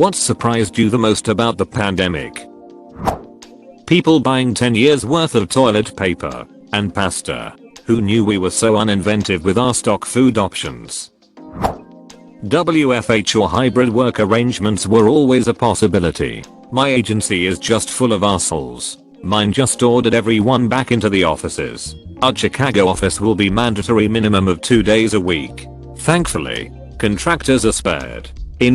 What surprised you the most about the pandemic? People buying 10 years worth of toilet paper and pasta. Who knew we were so uninventive with our stock food options? WFH or hybrid work arrangements were always a possibility. My agency is just full of assholes. Mine just ordered everyone back into the offices. Our Chicago office will be mandatory minimum of 2 days a week. Thankfully, contractors are spared.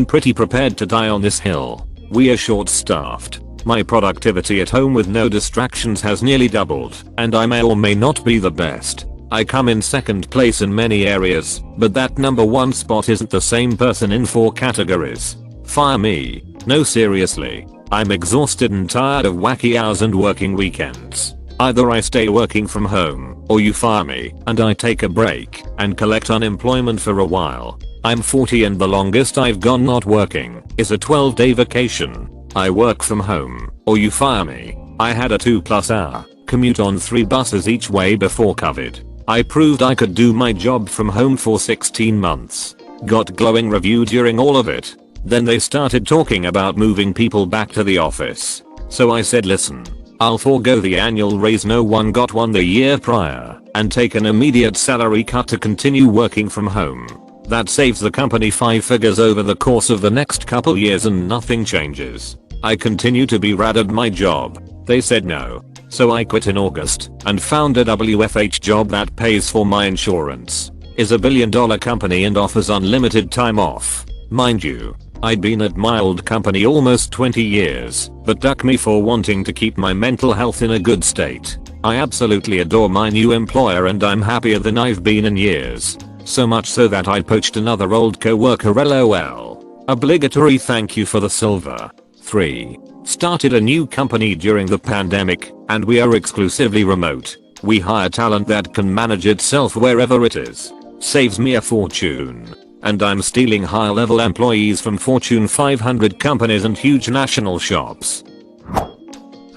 Pretty prepared to die on this hill. We are short staffed. My productivity at home with no distractions has nearly doubled, and I may or may not be the best. I come in second place in many areas, but that number one spot isn't the same person in 4 categories. Fire me. No, seriously. I'm exhausted and tired of wacky hours and working weekends. Either I stay working from home, or you fire me, and I take a break, and collect unemployment for a while. I'm 40 and the longest I've gone not working is a 12-day vacation. I work from home, or you fire me. I had a 2+ hour commute on 3 buses each way before COVID. I proved I could do my job from home for 16 months. Got glowing review during all of it. Then they started talking about moving people back to the office. So I said, listen, I'll forego the annual raise no one got one the year prior and take an immediate salary cut to continue working from home. That saves the company 5 figures over the course of the next couple years and nothing changes. I continue to be rad at my job. They said no. So I quit in August and found a WFH job that pays for my insurance, is a $1 billion company and offers unlimited time off. Mind you, I'd been at my old company almost 20 years, but duck me for wanting to keep my mental health in a good state. I absolutely adore my new employer and I'm happier than I've been in years. So much so that I poached another old coworker, lol. Obligatory thank you for the silver. 3. Started a new company during the pandemic, and we are exclusively remote. We hire talent that can manage itself wherever it is. Saves me a fortune. And I'm stealing high level employees from Fortune 500 companies and huge national shops.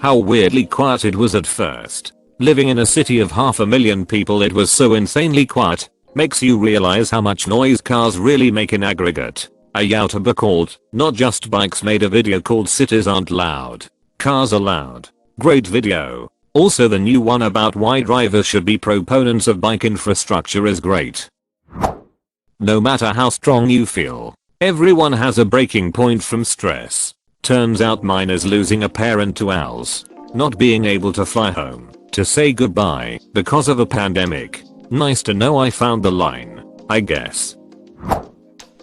How weirdly quiet it was at first. Living in a city of 500,000 people, it was so insanely quiet. Makes you realize how much noise cars really make in aggregate. A YouTuber called Not Just Bikes made a video called Cities Aren't Loud, Cars Are Loud. Great video. Also the new one about why drivers should be proponents of bike infrastructure is great. No matter how strong you feel, everyone has a breaking point from stress. Turns out mine is losing a parent to owls. Not being able to fly home to say goodbye because of a pandemic. Nice to know I found the line, I guess.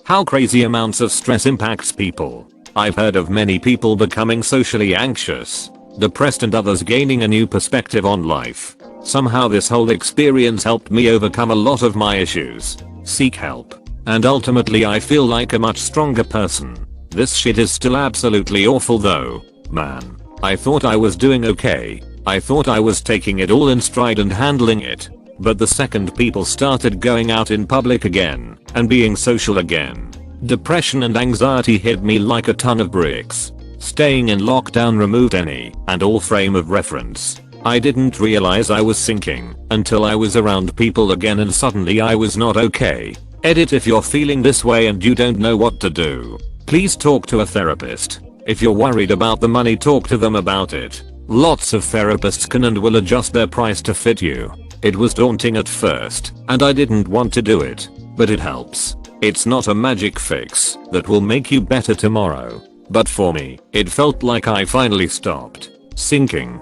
How crazy amounts of stress impacts people. I've heard of many people becoming socially anxious, depressed and others gaining a new perspective on life. Somehow this whole experience helped me overcome a lot of my issues, seek help, and ultimately I feel like a much stronger person. This shit is still absolutely awful though, man. I thought I was doing okay. I thought I was taking it all in stride and handling it. But the second people started going out in public again and being social again, depression and anxiety hit me like a ton of bricks. Staying in lockdown removed any and all frame of reference. I didn't realize I was sinking until I was around people again and suddenly I was not okay. Edit: if you're feeling this way and you don't know what to do, please talk to a therapist. If you're worried about the money, talk to them about it. Lots of therapists can and will adjust their price to fit you. It was daunting at first, and I didn't want to do it, but it helps. It's not a magic fix that will make you better tomorrow, but for me, it felt like I finally stopped sinking.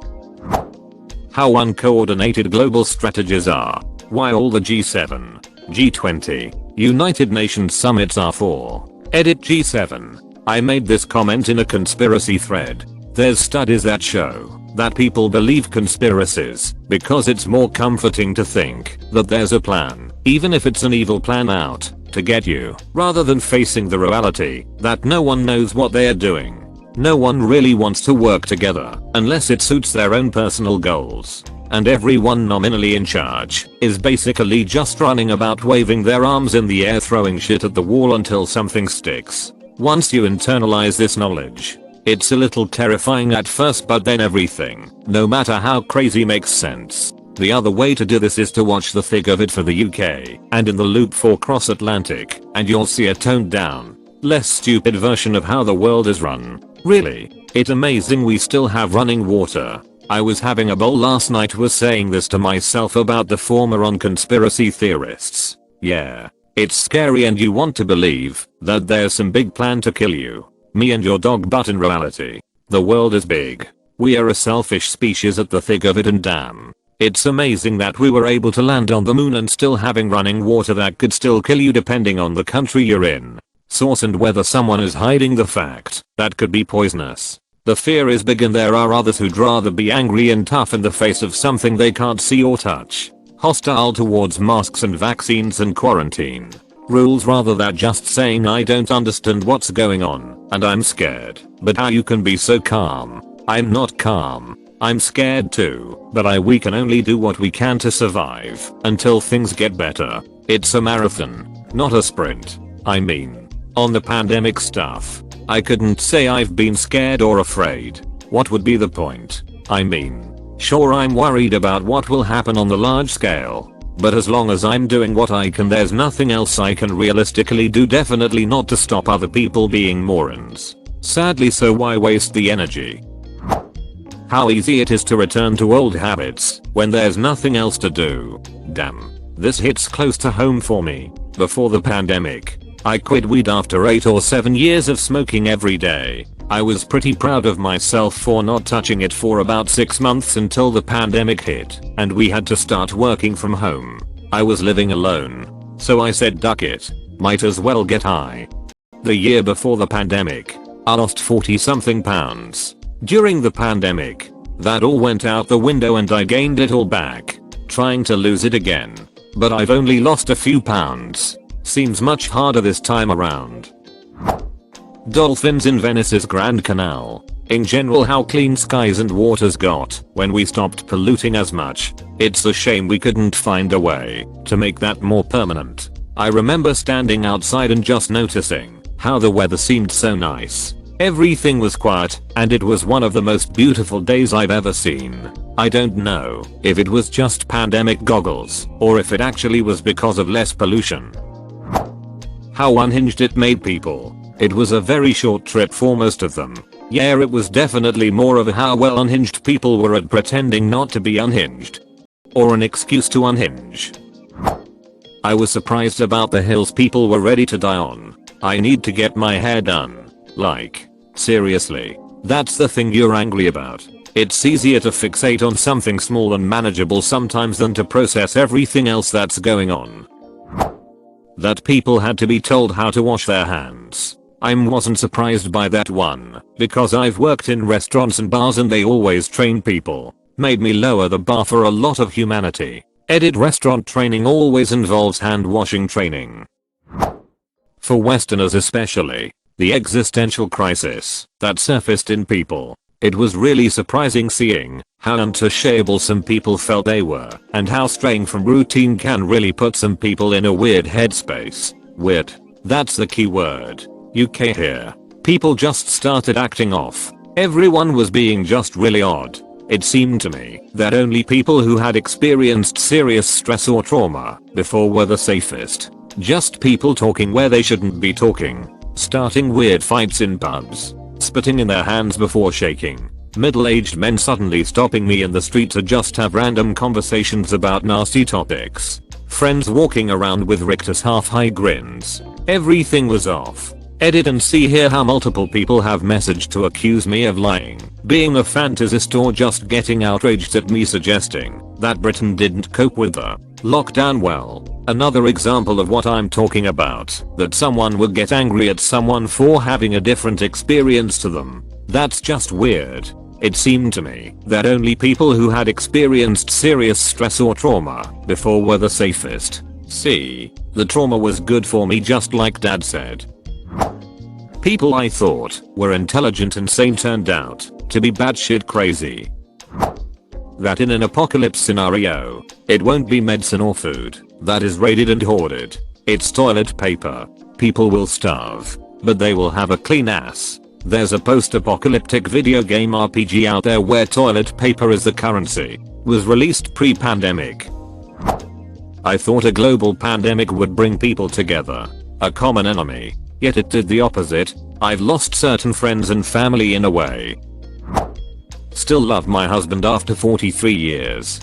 How uncoordinated global strategies are. Why all the G7, G20, United Nations summits are for. Edit: G7. I made this comment in a conspiracy thread. There's studies that show that people believe conspiracies because it's more comforting to think that there's a plan, even if it's an evil plan out to get you, rather than facing the reality that no one knows what they're doing. No one really wants to work together unless it suits their own personal goals. And everyone nominally in charge is basically just running about waving their arms in the air, throwing shit at the wall until something sticks. Once you internalize this knowledge, it's a little terrifying at first, but then everything, no matter how crazy, makes sense. The other way to do this is to watch the thick of it for the UK and in the loop for cross Atlantic, and you'll see a toned down, less stupid version of how the world is run. Really, it's amazing we still have running water. I was having a bowl last night, was saying this to myself about the former on conspiracy theorists. Yeah, it's scary and you want to believe that there's some big plan to kill you, me and your dog, but in reality, the world is big. We are a selfish species at the thick of it, and damn, it's amazing that we were able to land on the moon and still having running water that could still kill you depending on the country you're in, source, and whether someone is hiding the fact that could be poisonous. The fear is big and there are others who'd rather be angry and tough in the face of something they can't see or touch. Hostile towards masks and vaccines and quarantine rules rather than just saying I don't understand what's going on and I'm scared. But how you can be so calm? I'm not calm. I'm scared too, but we can only do what we can to survive until things get better. It's a marathon, not a sprint. I mean, on the pandemic stuff, I couldn't say I've been scared or afraid. What would be the point? I mean, sure, I'm worried about what will happen on the large scale, but as long as I'm doing what I can, there's nothing else I can realistically do, definitely not to stop other people being morons. Sadly, so why waste the energy? How easy it is to return to old habits when there's nothing else to do. Damn, this hits close to home for me. Before the pandemic, I quit weed after 8 or 7 years of smoking every day. I was pretty proud of myself for not touching it for about 6 months until the pandemic hit and we had to start working from home. I was living alone, so I said duck it, might as well get high. The year before the pandemic, I lost 40 something pounds. During the pandemic, that all went out the window and I gained it all back, trying to lose it again. But I've only lost a few pounds. Seems much harder this time around. Dolphins in Venice's Grand Canal. In general, how clean skies and waters got when we stopped polluting as much. It's a shame we couldn't find a way to make that more permanent. I remember standing outside and just noticing how the weather seemed so nice. Everything was quiet and it was one of the most beautiful days I've ever seen. I don't know if it was just pandemic goggles or if it actually was because of less pollution. How unhinged it made people. It was a very short trip for most of them. Yeah, it was definitely more of a how well unhinged people were at pretending not to be unhinged. Or an excuse to unhinge. I was surprised about the hills people were ready to die on. I need to get my hair done. Like, seriously, that's the thing you're angry about. It's easier to fixate on something small and manageable sometimes than to process everything else that's going on. That people had to be told how to wash their hands. I wasn't surprised by that one, because I've worked in restaurants and bars and they always train people. Made me lower the bar for a lot of humanity. Edit restaurant training always involves hand washing training. For Westerners especially, the existential crisis that surfaced in people. It was really surprising seeing how untouchable some people felt they were and how straying from routine can really put some people in a weird headspace. Weird. That's the key word. UK here. People just started acting off. Everyone was being just really odd. It seemed to me that only people who had experienced serious stress or trauma before were the safest. Just people talking where they shouldn't be talking. Starting weird fights in pubs. Spitting in their hands before shaking. Middle-aged men suddenly stopping me in the street to just have random conversations about nasty topics. Friends walking around with rictus half-high grins. Everything was off. Edit and see here how multiple people have messaged to accuse me of lying, being a fantasist, or just getting outraged at me suggesting that Britain didn't cope with the lockdown well. Another example of what I'm talking about, that someone would get angry at someone for having a different experience to them. That's just weird. It seemed to me that only people who had experienced serious stress or trauma before were the safest. See, the trauma was good for me, just like Dad said. People I thought were intelligent and sane turned out to be batshit crazy. That in an apocalypse scenario, it won't be medicine or food that is raided and hoarded. It's toilet paper. People will starve, but they will have a clean ass. There's a post-apocalyptic video game RPG out there where toilet paper is the currency. Was released pre-pandemic. I thought a global pandemic would bring people together. A common enemy. yet it did the opposite. I've lost certain friends and family in a way. Still love my husband after 43 years.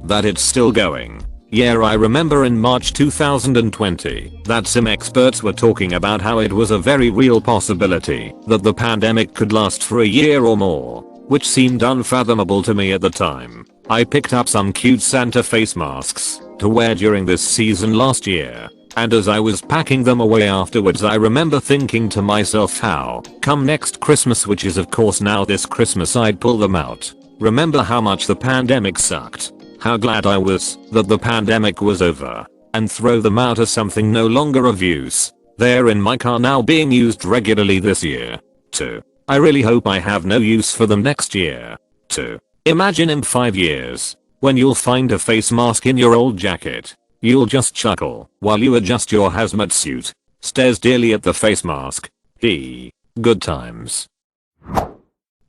That it's still going. Yeah, I remember in March 2020 that some experts were talking about how it was a very real possibility that the pandemic could last for a year or more, which seemed unfathomable to me at the time. I picked up some cute Santa face masks to wear during this season last year, and as I was packing them away afterwards I remember thinking to myself how, come next Christmas, which is of course now this Christmas, I'd pull them out. Remember how much the pandemic sucked. How glad I was that the pandemic was over, and throw them out as something no longer of use. They're in my car now being used regularly this year. 2. I really hope I have no use for them next year. 2. Imagine in 5 years, when you'll find a face mask in your old jacket. You'll just chuckle while you adjust your hazmat suit, stares dearly at the face mask. Good times.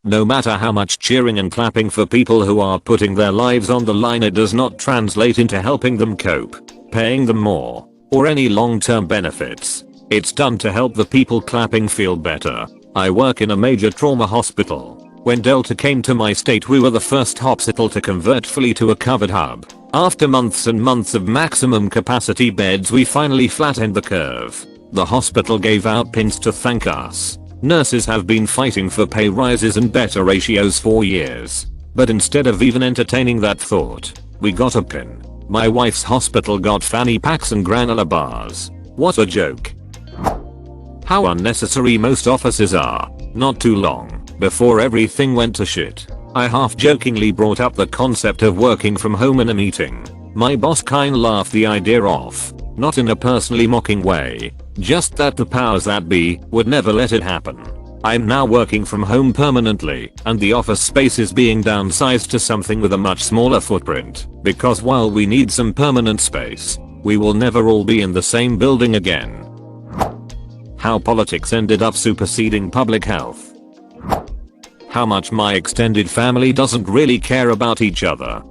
No matter how much cheering and clapping for people who are putting their lives on the line, it does not translate into helping them cope, paying them more, or any long-term benefits. It's done to help the people clapping feel better. I work in a major trauma hospital. When Delta came to my state, we were the first hospital to convert fully to a covered hub. After months and months of maximum capacity beds, we finally flattened the curve. The hospital gave out pins to thank us. Nurses have been fighting for pay rises and better ratios for years. But instead of even entertaining that thought, we got a pin. My wife's hospital got fanny packs and granola bars. What a joke. How unnecessary most offices are. Not too long before everything went to shit, I half-jokingly brought up the concept of working from home in a meeting. My boss kinda laughed the idea off, not in a personally mocking way, just that the powers that be would never let it happen. I'm now working from home permanently, and the office space is being downsized to something with a much smaller footprint, because while we need some permanent space, we will never all be in the same building again. How politics ended up superseding public health. How much my extended family doesn't really care about each other.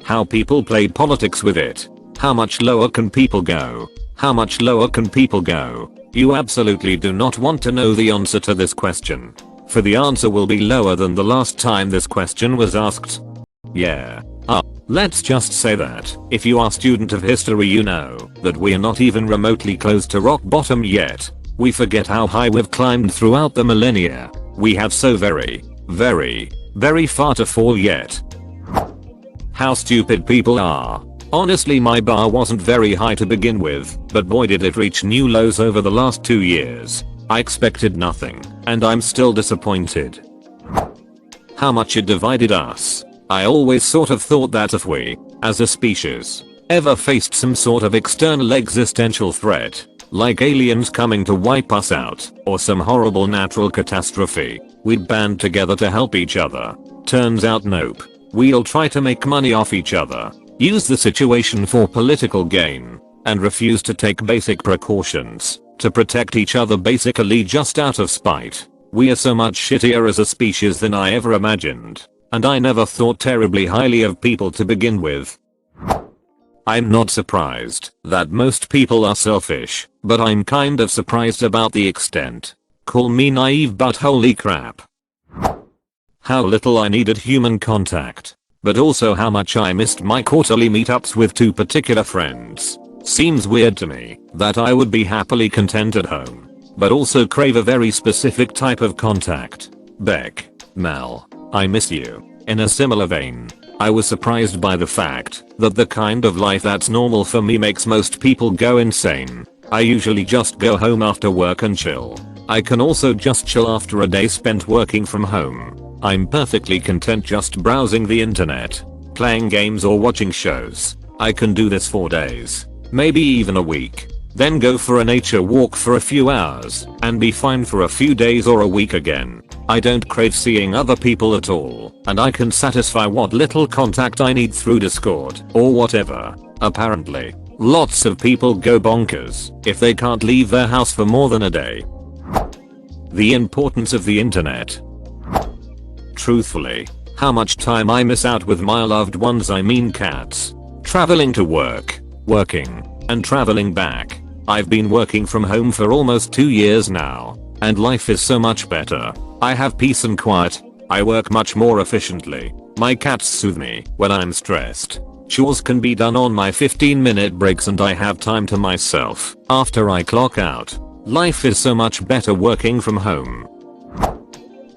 How people play politics with it. How much lower can people go? How much lower can people go? You absolutely do not want to know the answer to this question, for the answer will be lower than the last time this question was asked. Yeah. Let's just say that if you are a student of history, you know that we are not even remotely close to rock bottom yet. We forget how high we've climbed throughout the millennia. We have so very, very, very far to fall yet. How stupid people are. Honestly, my bar wasn't very high to begin with, but boy did it reach new lows over the last 2 years. I expected nothing, and I'm still disappointed. How much it divided us. I always sort of thought that if we, as a species, ever faced some sort of external existential threat, like aliens coming to wipe us out, or some horrible natural catastrophe, we'd band together to help each other. Turns out nope. We'll try to make money off each other, use the situation for political gain, and refuse to take basic precautions to protect each other, basically just out of spite. We are so much shittier as a species than I ever imagined, and I never thought terribly highly of people to begin with. I'm not surprised that most people are selfish, but I'm kind of surprised about the extent. Call me naive, but holy crap. How little I needed human contact, but also how much I missed my quarterly meetups with 2 particular friends. Seems weird to me that I would be happily content at home, but also crave a very specific type of contact. Beck, Mel, I miss you. In a similar vein, I was surprised by the fact that the kind of life that's normal for me makes most people go insane. I usually just go home after work and chill. I can also just chill after a day spent working from home. I'm perfectly content just browsing the internet, playing games or watching shows. I can do this for days, maybe even a week, then go for a nature walk for a few hours and be fine for a few days or a week again. I don't crave seeing other people at all, and I can satisfy what little contact I need through Discord or whatever. Apparently, lots of people go bonkers if they can't leave their house for more than a day. The importance of the internet. Truthfully, how much time I miss out with my loved ones, I mean cats. Traveling to work, working, and traveling back. I've been working from home for almost 2 years now, and life is so much better. I have peace and quiet. I work much more efficiently. My cats soothe me when I'm stressed. Chores can be done on my 15-minute breaks and I have time to myself after I clock out. Life is so much better working from home.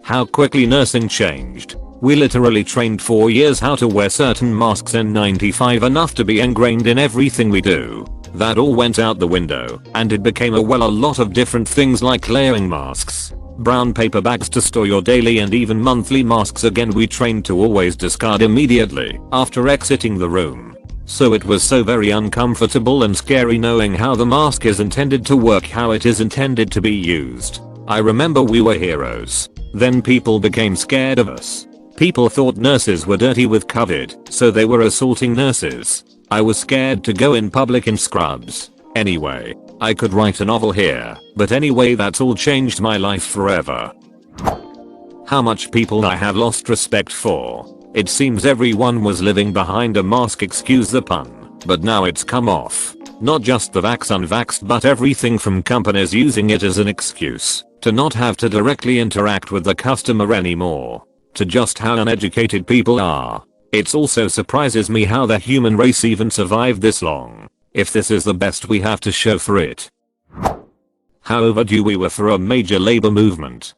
How quickly nursing changed. We literally trained 4 years how to wear certain masks in 95 enough to be ingrained in everything we do. That all went out the window and it became a lot of different things like layering masks, brown paper bags to store your daily and even monthly masks again we trained to always discard immediately after exiting the room. So it was so very uncomfortable and scary knowing how the mask is intended to work, how it is intended to be used. I remember we were heroes. Then people became scared of us. People thought nurses were dirty with COVID, so they were assaulting nurses. I was scared to go in public in scrubs. Anyway, I could write a novel here, but anyway that's all changed my life forever. How much people I have lost respect for. It seems everyone was living behind a mask, excuse the pun, but now it's come off. Not just the vax-unvaxxed but everything from companies using it as an excuse to not have to directly interact with the customer anymore, to just how uneducated people are. It also surprises me how the human race even survived this long, if this is the best we have to show for it. How overdue we were for a major labor movement.